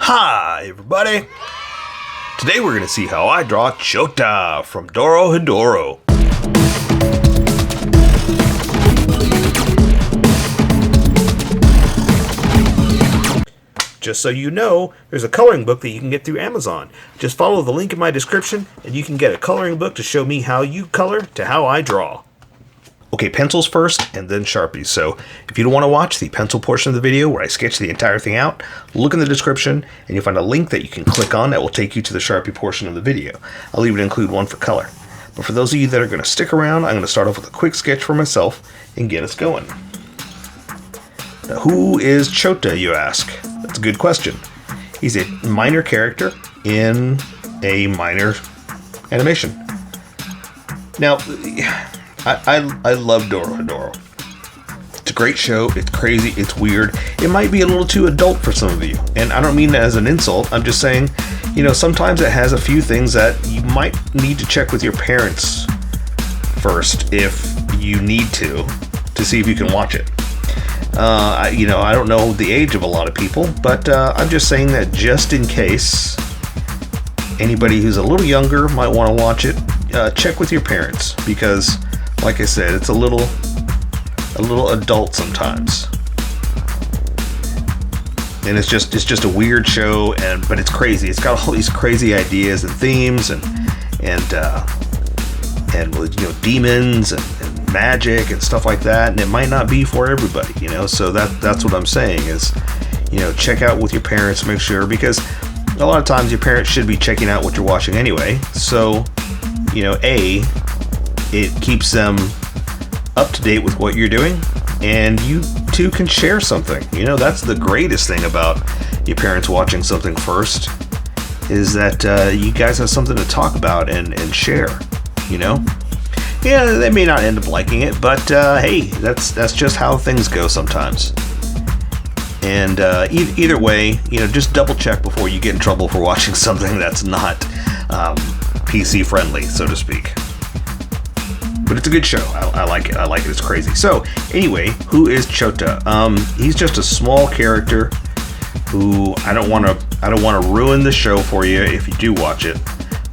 Hi everybody! Today we're going to see how I draw Chota from DOROHEDORO. Just so you know, there's a coloring book that you can get through Amazon. Just follow the link in my description and you can get a coloring book to show me how you color to how I draw. Okay, pencils first and then Sharpies. So if you don't want to watch the pencil portion of the video where I sketch the entire thing out, look in the description and you'll find a link that you can click on that will take you to the Sharpie portion of the video. I'll even include one for color. But for those of you that are going to stick around, I'm going to start off with a quick sketch for myself and get us going. Now, who is Chota, you ask? That's a good question. He's a minor character in a minor animation. Now, I love DOROHEDORO. It's a great show. It's crazy. It's weird. It might be a little too adult for some of you. And I don't mean that as an insult. I'm just saying, you know, sometimes it has a few things that you might need to check with your parents first if you need to see if you can watch it. You know, I don't know the age of a lot of people, but I'm just saying that just in case anybody who's a little younger might want to watch it, check with your parents because, like I said, it's a little adult sometimes, and it's just a weird show, but it's crazy. It's got all these crazy ideas and themes and you know, demons and magic and stuff like that, and it might not be for everybody, you know. So that's what I'm saying is, you know, check out with your parents, make sure, because a lot of times your parents should be checking out what you're watching anyway. So, you know, it keeps them up to date with what you're doing, and you two can share something. You know, that's the greatest thing about your parents watching something first, is that you guys have something to talk about and share, you know. Yeah, they may not end up liking it, but hey, that's just how things go sometimes. And either way, you know, just double check before you get in trouble for watching something that's not PC friendly, so to speak. But it's a good show. I like it. I like it. It's crazy. So anyway, who is Chota? He's just a small character who I don't want to ruin the show for you if you do watch it.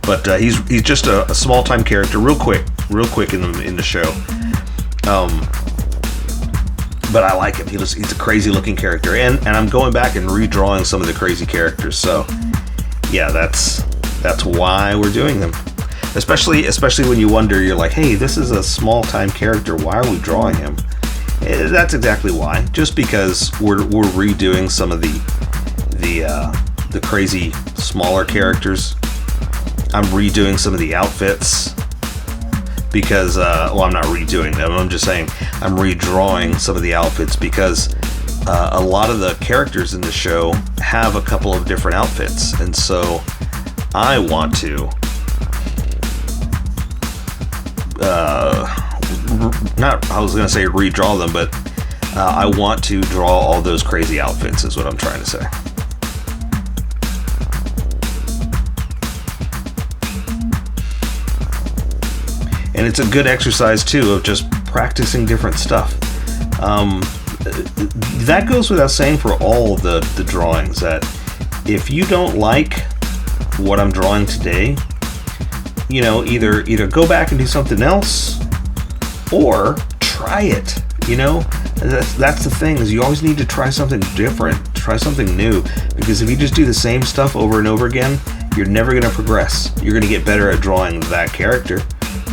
But he's just a small time character, real quick in the show. But I like him. He's a crazy looking character, and I'm going back and redrawing some of the crazy characters. So yeah, that's why we're doing them. Especially when you wonder, you're like, hey, this is a small time character. Why are we drawing him? That's exactly why. Just because we're redoing some of the crazy smaller characters. I'm redoing some of the outfits because, well, I'm not redoing them. I'm just saying I'm redrawing some of the outfits because a lot of the characters in the show have a couple of different outfits, and so I want to I was going to say redraw them, but I want to draw all those crazy outfits is what I'm trying to say. And it's a good exercise too of just practicing different stuff. That goes without saying for all of the drawings, that if you don't like what I'm drawing today, you know, either go back and do something else or try it. You know, that's the thing, is you always need to try something different, try something new, because if you just do the same stuff over and over again, you're never going to progress. You're going to get better at drawing that character,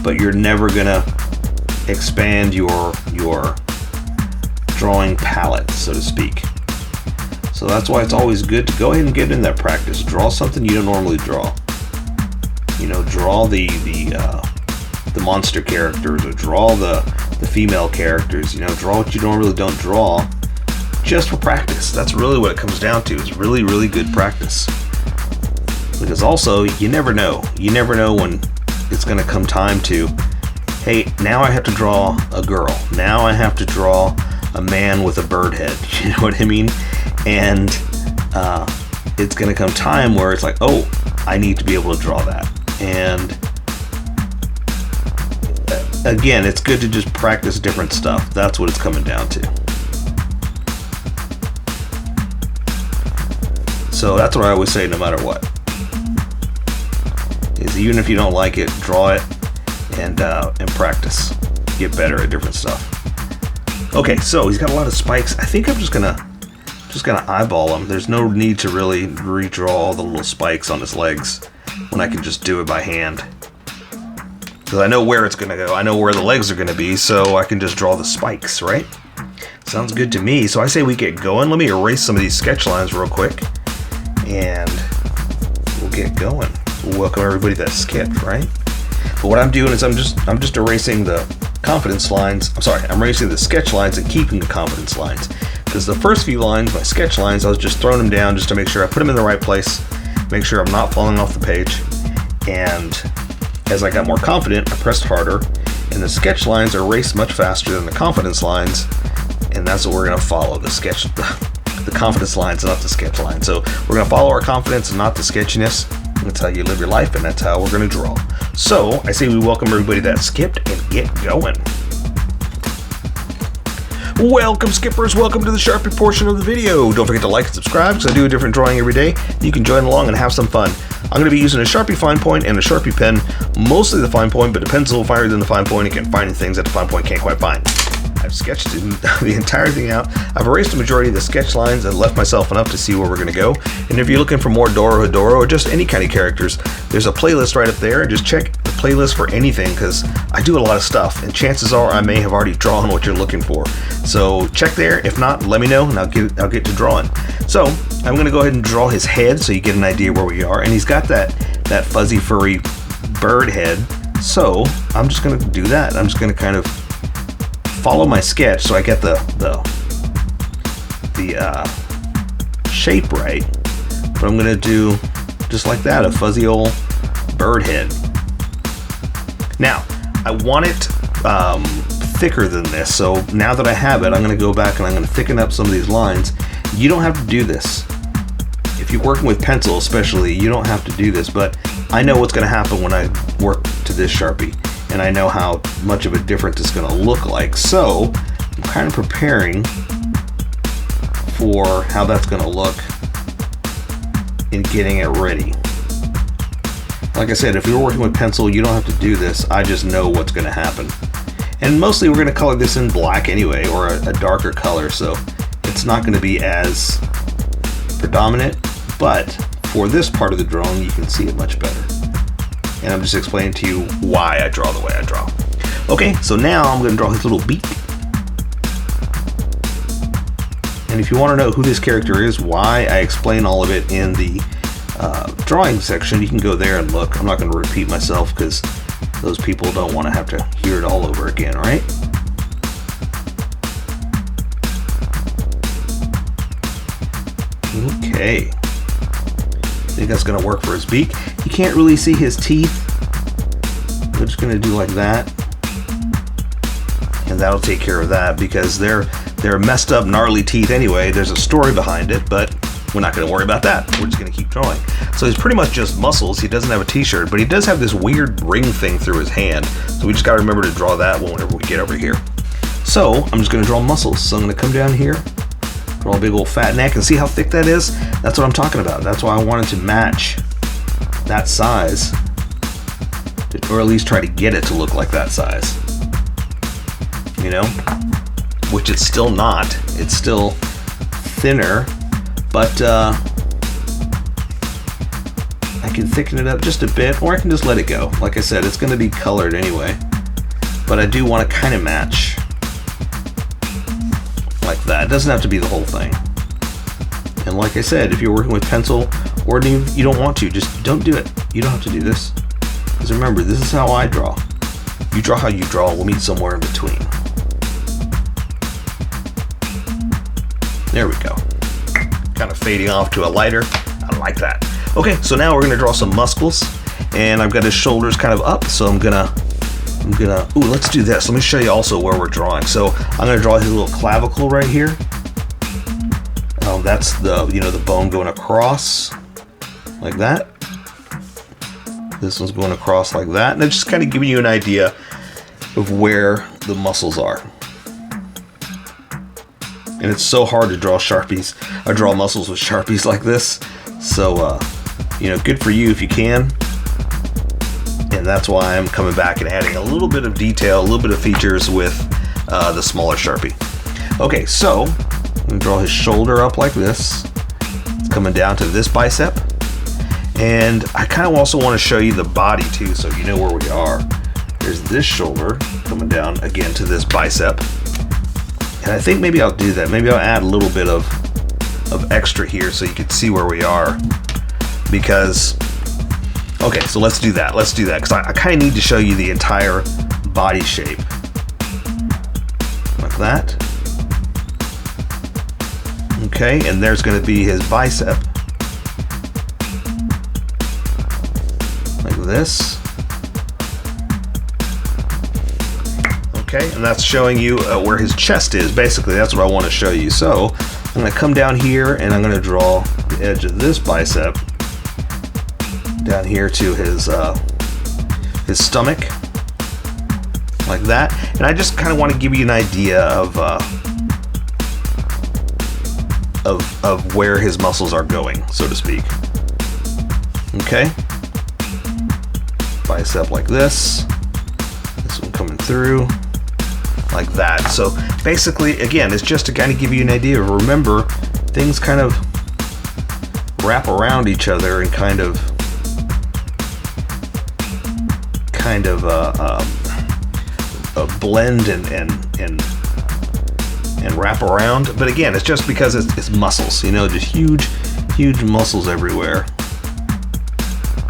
but you're never going to expand your drawing palette, so to speak. So that's why it's always good to go ahead and get in that practice. Draw something you don't normally draw. You know, draw the monster characters, or draw the female characters. You know, draw what you normally don't draw, just for practice. That's really what it comes down to. It's really, really good practice. Because also, you never know. You never know when it's going to come time to, hey, now I have to draw a girl. Now I have to draw a man with a bird head. You know what I mean? And it's going to come time where it's like, oh, I need to be able to draw that. And again, it's good to just practice different stuff. That's what it's coming down to. So that's what I always say no matter what. Is even if you don't like it, draw it and practice. Get better at different stuff. Okay, so he's got a lot of spikes. I think I'm just gonna eyeball him. There's no need to really redraw all the little spikes on his legs when I can just do it by hand. Because I know where it's gonna go. I know where the legs are gonna be, so I can just draw the spikes, right? Sounds good to me. So I say we get going. Let me erase some of these sketch lines real quick, and we'll get going. We'll welcome everybody that skipped, right? But what I'm doing is I'm just erasing the confidence lines. I'm sorry, I'm erasing the sketch lines and keeping the confidence lines. Because the first few lines, my sketch lines, I was just throwing them down just to make sure I put them in the right place, make sure I'm not falling off the page. And as I got more confident, I pressed harder, and the sketch lines are erased much faster than the confidence lines, and that's what we're going to follow, the confidence lines, not the sketch lines. So we're going to follow our confidence and not the sketchiness. That's how you live your life, and that's how we're going to draw. So I say we welcome everybody that skipped and get going. Welcome, skippers. Welcome to the Sharpie portion of the video. Don't forget to like and subscribe, because I do a different drawing every day. You can join along and have some fun. I'm going to be using a Sharpie fine point and a Sharpie pen, mostly the fine point, but the pen's a little finer than the fine point. It can find things that the fine point can't quite find. I've sketched the entire thing out. I've erased the majority of the sketch lines and left myself enough to see where we're going to go. And if you're looking for more DOROHEDORO or just any kind of characters, there's a playlist right up there. Just check the playlist for anything, because I do a lot of stuff, and chances are I may have already drawn what you're looking for. So check there. If not, let me know, and I'll get to drawing. So I'm going to go ahead and draw his head so you get an idea where we are. And he's got that fuzzy, furry bird head. So I'm just going to do that. I'm just going to kind of follow my sketch so I get the shape right. But I'm gonna do just like that, a fuzzy old bird head. Now I want it thicker than this, so now that I have it, I'm gonna go back and I'm gonna thicken up some of these lines. You don't have to do this. If you're working with pencil especially, you don't have to do this, but I know what's gonna happen when I work to this Sharpie, and I know how much of a difference it's gonna look like. So I'm kind of preparing for how that's gonna look and getting it ready. Like I said, if you're working with pencil, you don't have to do this. I just know what's gonna happen. And mostly we're gonna color this in black anyway, or a darker color, so it's not gonna be as predominant, but for this part of the drawing, you can see it much better. And I'm just explaining to you why I draw the way I draw. Okay, so now I'm going to draw his little beak. And if you want to know who this character is, why, I explain all of it in the drawing section. You can go there and look. I'm not going to repeat myself, because those people don't want to have to hear it all over again, right? Okay. I think that's going to work for his beak. You can't really see his teeth. We're just going to do like that, and that'll take care of that, because they're messed up, gnarly teeth anyway. There's a story behind it, but we're not going to worry about that. We're just going to keep drawing. So he's pretty much just muscles. He doesn't have a t-shirt, but he does have this weird ring thing through his hand, so we just got to remember to draw that whenever we get over here. So I'm just going to draw muscles. So I'm going to come down here, draw a big old fat neck, and see how thick that is? That's what I'm talking about. That's why I wanted to match that size, or at least try to get it to look like that size. You know? Which it's still not. It's still thinner, but I can thicken it up just a bit, or I can just let it go. Like I said, it's going to be colored anyway, but I do want to kind of match like that. It doesn't have to be the whole thing. And like I said, if you're working with pencil, or you don't want to, just don't do it. You don't have to do this. Because remember, this is how I draw. You draw how you draw. We'll meet somewhere in between. There we go. Kind of fading off to a lighter. I like that. Okay, so now we're gonna draw some muscles, and I've got his shoulders kind of up, so I'm gonna, ooh, let's do this. Let me show you also where we're drawing. So I'm gonna draw his little clavicle right here. That's the, the bone going across like that. This one's going across like that, and it's just kind of giving you an idea of where the muscles are. And it's so hard to draw Sharpies, or draw muscles with Sharpies like this, So, you know, good for you if you can. And that's why I'm coming back and adding a little bit of detail, a little bit of features with the smaller Sharpie. Okay, so I'm gonna draw his shoulder up like this. It's coming down to this bicep. And I kind of also want to show you the body too, so you know where we are. There's this shoulder coming down again to this bicep. And I think maybe I'll do that. Maybe I'll add a little bit of extra here so you can see where we are. Because, okay, so let's do that. Let's do that, because I kind of need to show you the entire body shape. Like that. Okay, and there's going to be his bicep. Like this. Okay, and that's showing you where his chest is. Basically, that's what I want to show you. So I'm going to come down here and I'm going to draw the edge of this bicep down here to his stomach, like that. And I just kind of want to give you an idea of where his muscles are going, so to speak. Okay, bicep like this. This one coming through like that. So basically, again, it's just to kind of give you an idea of, remember, things kind of wrap around each other and kind of blend and wrap around. But again, it's just because it's muscles, you know, just huge muscles everywhere.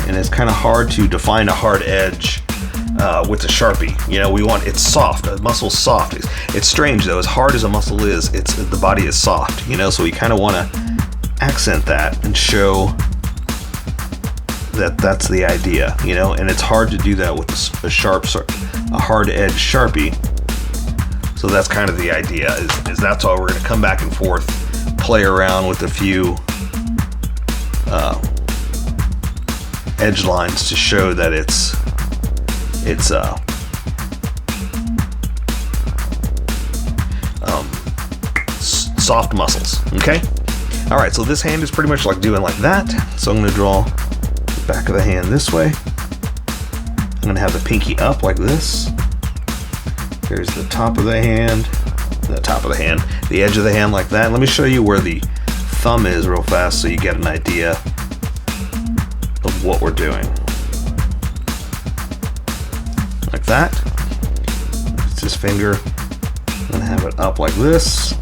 And it's kind of hard to define a hard edge with a Sharpie. You know, it's soft. A muscle's soft. It's strange though. As hard as a muscle is, the body is soft. You know, so we kind of want to accent that and show that that's the idea. You know, and it's hard to do that with a hard edge Sharpie. So that's kind of the idea. Is that's why we're going to come back and forth, play around with a few edge lines to show that it's soft muscles. Okay. All right. So this hand is pretty much like doing like that. So I'm going to draw the back of the hand this way. I'm going to have the pinky up like this. Here's the top of the hand. The edge of the hand like that. Let me show you where the thumb is real fast so you get an idea of what we're doing. Like that. It's this finger. I'm going to have it up like this.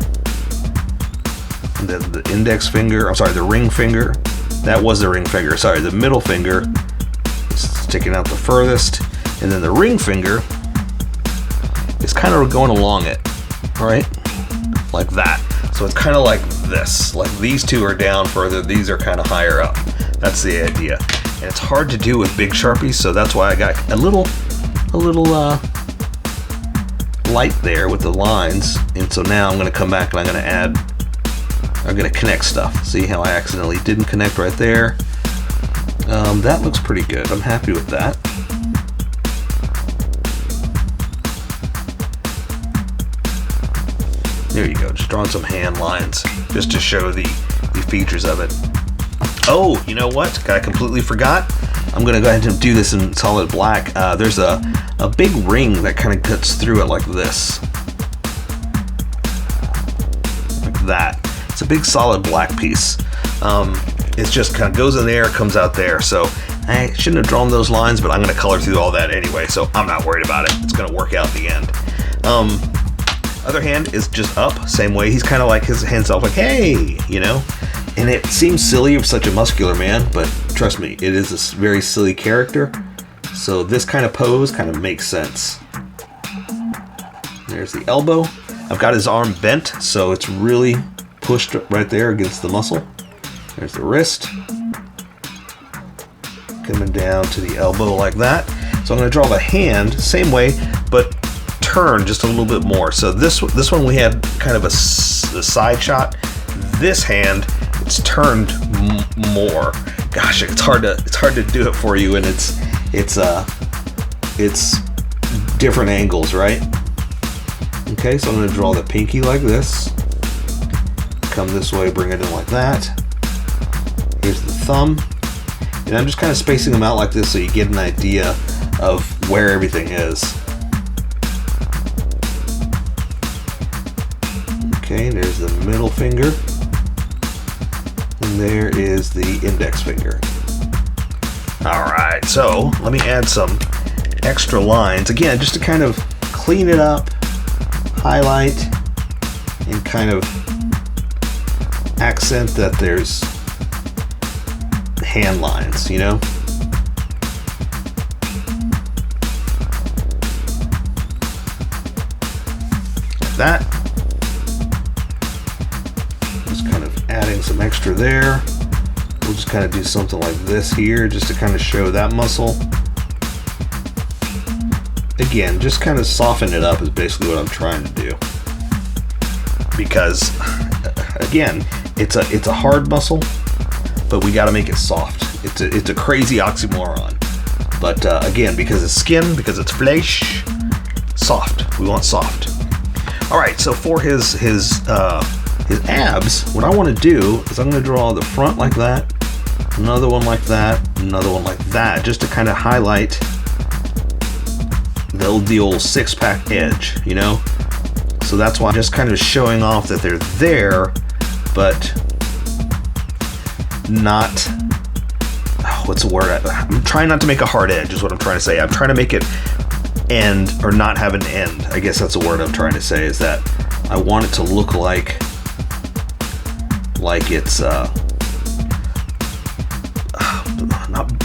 And then the index finger, the ring finger. That was the ring finger. Sorry, the middle finger is sticking out the furthest. And then the ring finger is kind of going along it. All right? Like that. So it's kind of like this. Like these two are down further. These are kind of higher up. That's the idea. And it's hard to do with big Sharpies, so that's why I got a little light there with the lines. And so now I'm going to come back and I'm going to connect stuff. See how I accidentally didn't connect right there? That looks pretty good. I'm happy with that. There you go. Just drawing some hand lines just to show the features of it. Oh, you know what? I completely forgot. I'm going to go ahead and do this in solid black. There's a big ring that kind of cuts through it like this. Like that. It's a big solid black piece. It just kind of goes in there, comes out there. So I shouldn't have drawn those lines, but I'm going to color through all that anyway, so I'm not worried about it. It's going to work out in the end. Other hand is just up, same way. He's kind of like, his hands up like, hey, you know? And it seems silly of such a muscular man, but trust me, it is a very silly character. So this kind of pose kind of makes sense. There's the elbow. I've got his arm bent, so it's really pushed right there against the muscle. There's the wrist. Coming down to the elbow like that. So I'm going to draw the hand, same way, but turn just a little bit more. So this one we had kind of a side shot. This hand, it's turned more. Gosh, it's hard to do it for you, and it's different angles, right? Okay, so I'm going to draw the pinky like this. Come this way, bring it in like that. Here's the thumb, and I'm just kind of spacing them out like this so you get an idea of where everything is. Okay, there's the middle finger, and there is the index finger. Alright, so let me add some extra lines, again, just to kind of clean it up, highlight, and kind of accent that there's hand lines, you know? Like that. Just kind of adding some extra there. We'll just kind of do something like this here just to kind of show that muscle. Again, just kind of soften it up is basically what I'm trying to do. Because, again, it's a hard muscle, but we got to make it soft. It's a crazy oxymoron. But again, because it's skin, because it's flesh, soft. We want soft. All right, so for his abs, what I want to do is I'm going to draw the front like that, another one like that, another one like that, just to kind of highlight the old six-pack edge, you know? So that's why I'm just kind of showing off that they're there, but not, what's the word? I'm trying not to make a hard edge is what I'm trying to say. I'm trying to make it end, or not have an end. I guess that's the word I'm trying to say, is that I want it to look like it's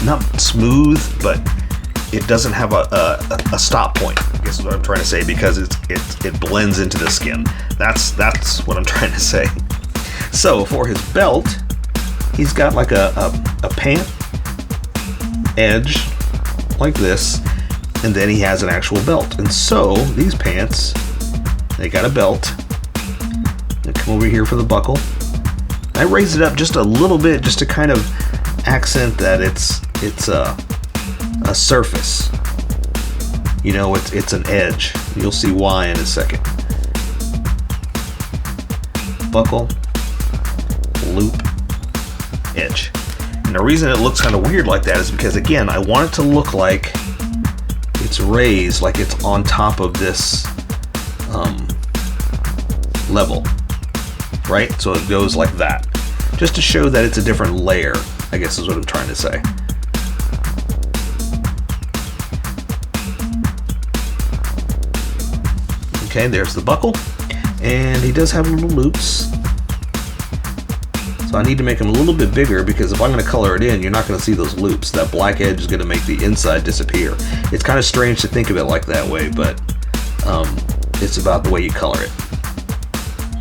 not smooth, but it doesn't have a stop point, I guess is what I'm trying to say, because it blends into the skin. That's what I'm trying to say. So for his belt, he's got like a pant edge like this, and then he has an actual belt. And so these pants, they got a belt. They come over here for the buckle. I raise it up just a little bit just to kind of accent that it's a surface. You know, it's an edge. You'll see why in a second. Buckle, loop, edge. And the reason it looks kind of weird like that is because, again, I want it to look like it's raised, like it's on top of this level, right? So it goes like that, just to show that it's a different layer, I guess is what I'm trying to say. Okay, there's the buckle, and he does have little loops. So I need to make them a little bit bigger, because if I'm going to color it in, you're not going to see those loops. That black edge is going to make the inside disappear. It's kind of strange to think of it like that way, but it's about the way you color it.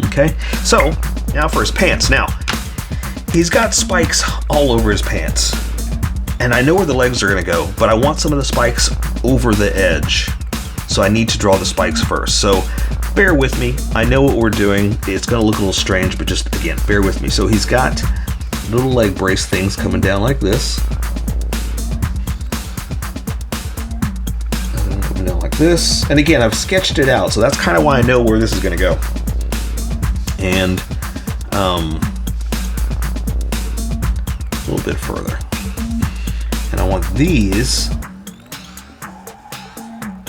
Okay, so now for his pants. Now, he's got spikes all over his pants, and I know where the legs are going to go, but I want some of the spikes over the edge. So I need to draw the spikes first. So bear with me. I know what we're doing. It's going to look a little strange, but just, again, bear with me. So he's got little leg brace things coming down like this. And then coming down like this. And again, I've sketched it out, so that's kind of why I know where this is going to go. And a little bit further. And I want these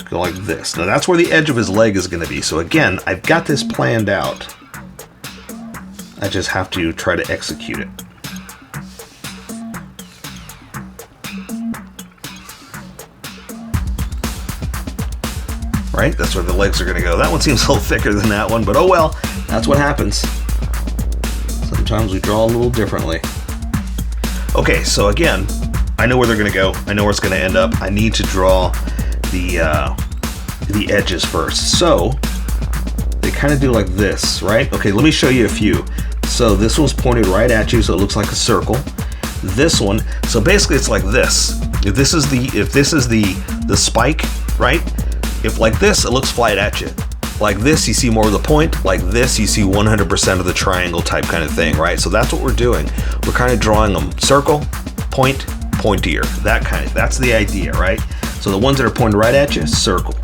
go like this. Now that's where the edge of his leg is going to be. So again, I've got this planned out. I just have to try to execute it. Right? That's where the legs are going to go. That one seems a little thicker than that one, but oh well, that's what happens. Sometimes we draw a little differently. Okay, so again, I know where they're going to go. I know where it's going to end up. I need to draw the edges first. So they kind of do like this, right? Okay, let me show you a few. So this one's pointed right at you, so it looks like a circle. This one, so basically it's like this. If this is the spike, right? If like this, it looks flat at you. Like this, you see more of the point. Like this, you see 100% of the triangle type kind of thing, right? So that's what we're doing. We're kind of drawing them circle, point, pointier. That's the idea, right? So the ones that are pointed right at you, circle.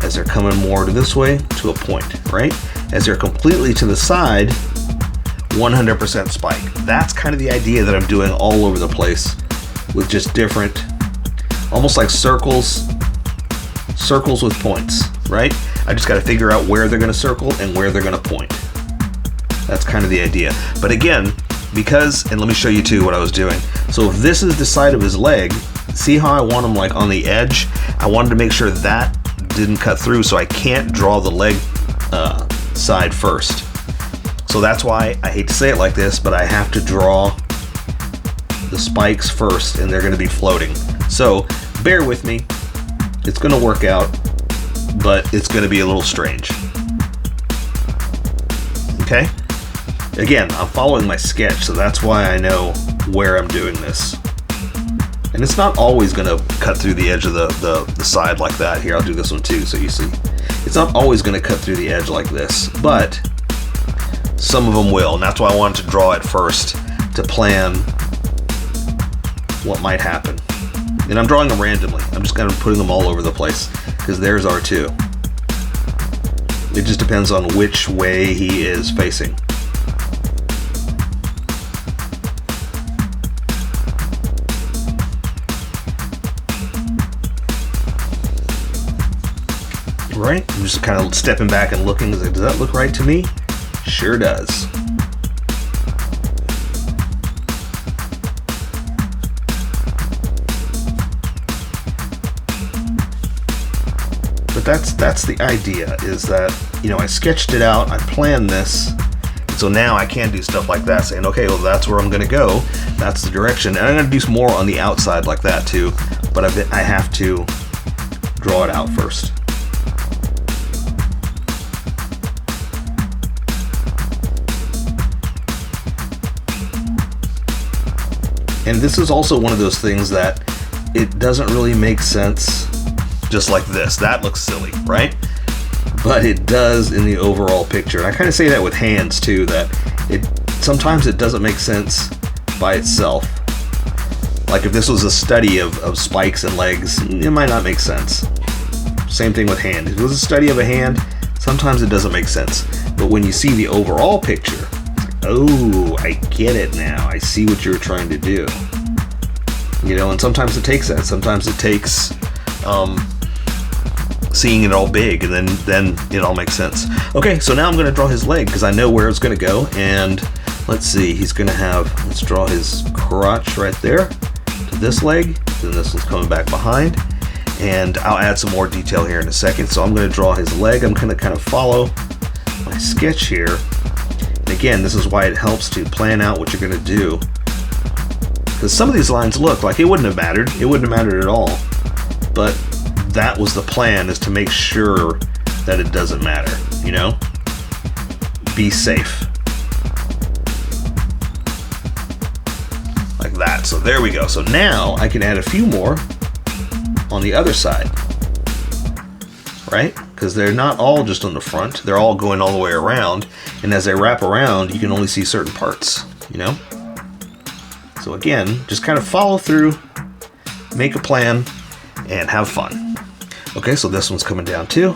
As they're coming more to this way, to a point, right? As they're completely to the side, 100% spike. That's kind of the idea that I'm doing all over the place with just different, almost like circles with points, right? I just got to figure out where they're going to circle and where they're going to point. That's kind of the idea. But again, because, and let me show you too what I was doing. So if this is the side of his leg, see how I want him like on the edge? I wanted to make sure that didn't cut through, so I can't draw the leg side first. So that's why I hate to say it like this, but I have to draw the spikes first, and they're going to be floating. So bear with me. It's going to work out, but it's going to be a little strange. Okay? Again, I'm following my sketch, so that's why I know where I'm doing this. And it's not always going to cut through the edge of the side like that. Here, I'll do this one too, so you see. It's not always going to cut through the edge like this, but some of them will, and that's why I wanted to draw it first to plan what might happen. And I'm drawing them randomly. I'm just kind of putting them all over the place, because there's R2. It just depends on which way he is facing. Right? I'm just kind of stepping back and looking. Does that look right to me? Sure does. But that's the idea, is that, you know, I sketched it out, I planned this, so now I can do stuff like that, saying, okay, well, that's where I'm going to go, that's the direction, and I'm going to do some more on the outside like that too, but I have to draw it out first. And this is also one of those things that it doesn't really make sense just like this. That looks silly, right? But it does in the overall picture. And I kind of say that with hands too, that sometimes it doesn't make sense by itself. Like if this was a study of spikes and legs, it might not make sense. Same thing with hand. If it was a study of a hand, sometimes it doesn't make sense. But when you see the overall picture, oh, I get it now. I see what you're trying to do. You know, and sometimes it takes that. Sometimes it takes seeing it all big, and then it all makes sense. Okay, so now I'm going to draw his leg, because I know where it's going to go. And let's see, he's going to have, let's draw his crotch right there to this leg. Then this one's coming back behind. And I'll add some more detail here in a second. So I'm going to draw his leg. I'm going to kind of follow my sketch here. Again, this is why it helps to plan out what you're going to do, because some of these lines look like it wouldn't have mattered. It wouldn't have mattered at all, but that was the plan, is to make sure that it doesn't matter, you know? Be safe. Like that. So there we go. So now I can add a few more on the other side, right? Because they're not all just on the front, they're all going all the way around, and as they wrap around, you can only see certain parts, you know? So again, just kind of follow through, make a plan, and have fun. Okay, so this one's coming down too.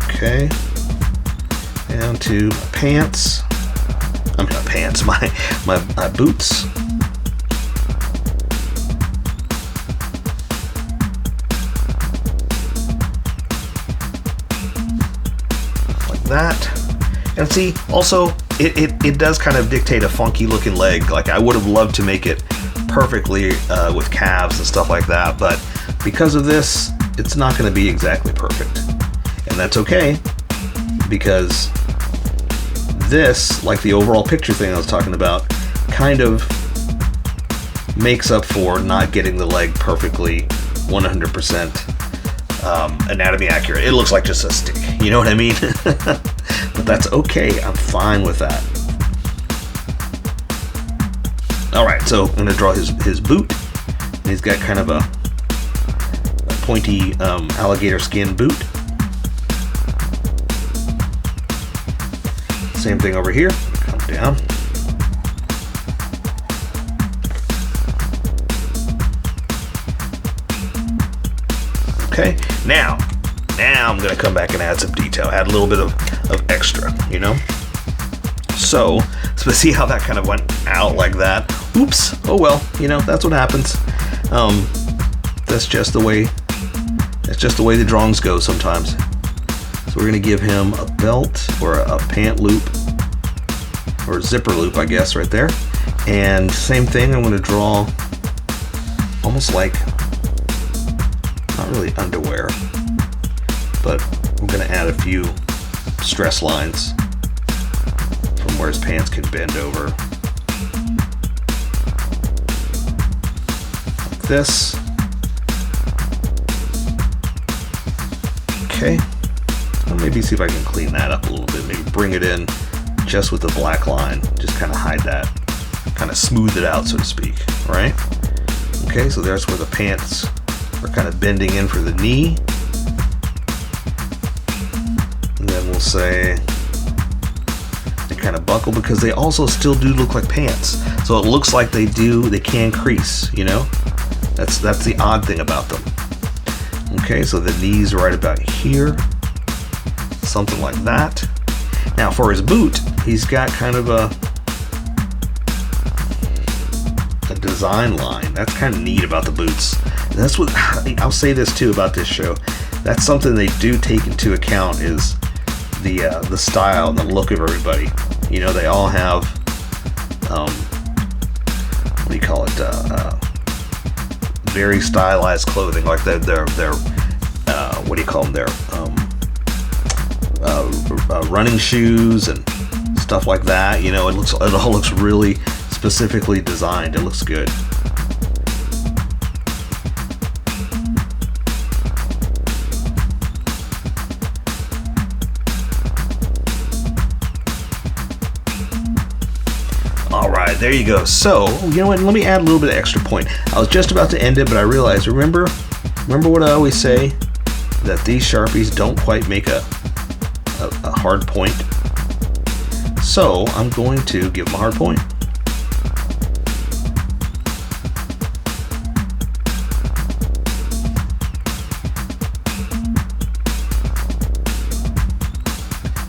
Okay, down to my pants. I mean, not pants, my boots. That. And see, also it does kind of dictate a funky looking leg. Like I would have loved to make it perfectly with calves and stuff like that, but because of this, it's not going to be exactly perfect. And that's okay, because this, like the overall picture thing I was talking about, kind of makes up for not getting the leg perfectly 100% anatomy accurate. It looks like just a stick, you know what I mean? But that's okay, I'm fine with that. Alright, so I'm going to draw his boot. And he's got kind of a pointy alligator skin boot. Same thing over here. Come down. Okay, now now I'm gonna come back and add some detail, add a little bit of extra, you know? So see how that kind of went out like that? Oops, oh well, you know, that's what happens. That's just the way the drawings go sometimes. So we're gonna give him a belt or a pant loop or a zipper loop, I guess, right there. And same thing, I'm gonna draw almost like, not really underwear, but we're gonna add a few stress lines from where his pants can bend over. Like this. Okay. Well, maybe see if I can clean that up a little bit. Maybe bring it in just with the black line. Just kind of hide that. Kind of smooth it out, so to speak. Right? Okay, so there's where the pants are kind of bending in for the knee. And then we'll say they kind of buckle because they also still do look like pants. So it looks like they can crease, you know? That's the odd thing about them. Okay, so the knees right about here. Something like that. Now for his boot, he's got kind of a design line. That's kind of neat about the boots. And that's what I'll say this too about this show. That's something they do take into account is the style and the look of everybody. You know, they all have what do you call it? Very stylized clothing, like their what do you call them? Their running shoes and stuff like that. You know, it all looks really specifically designed. It looks good. All right, there you go. So, you know what? Let me add a little bit of extra point. I was just about to end it, but I realized, remember what I always say? That these Sharpies don't quite make a hard point. So, I'm going to give them a hard point.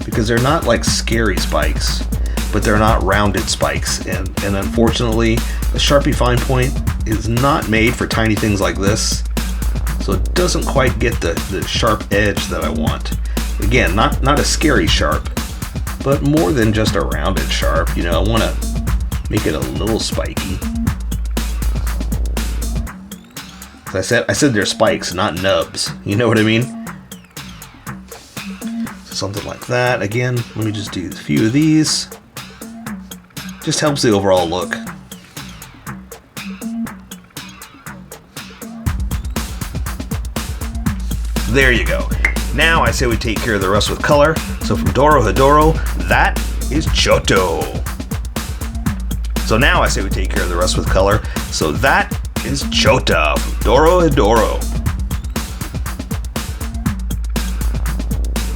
Because they're not like scary spikes, but they're not rounded spikes. And unfortunately, the Sharpie fine point is not made for tiny things like this. So it doesn't quite get the sharp edge that I want. Again, not a scary sharp, but more than just a rounded sharp. You know, I want to make it a little spiky. I said they're spikes, not nubs. You know what I mean? Something like that. Again, let me just do a few of these. Just helps the overall look. There you go. Now I say we take care of the rest with color. So from DOROHEDORO, that is CHOTA. So now I say we take care of the rest with color. So that is CHOTA from DOROHEDORO.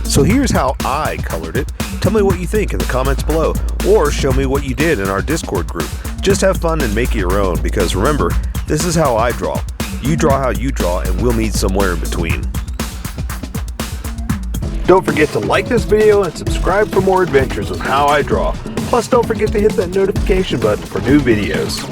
So here's how I colored it. Tell me what you think in the comments below, or show me what you did in our Discord group. Just have fun and make it your own, because remember, this is how I draw. You draw how you draw, and we'll meet somewhere in between. Don't forget to like this video and subscribe for more adventures with How I Draw. Plus, don't forget to hit that notification button for new videos.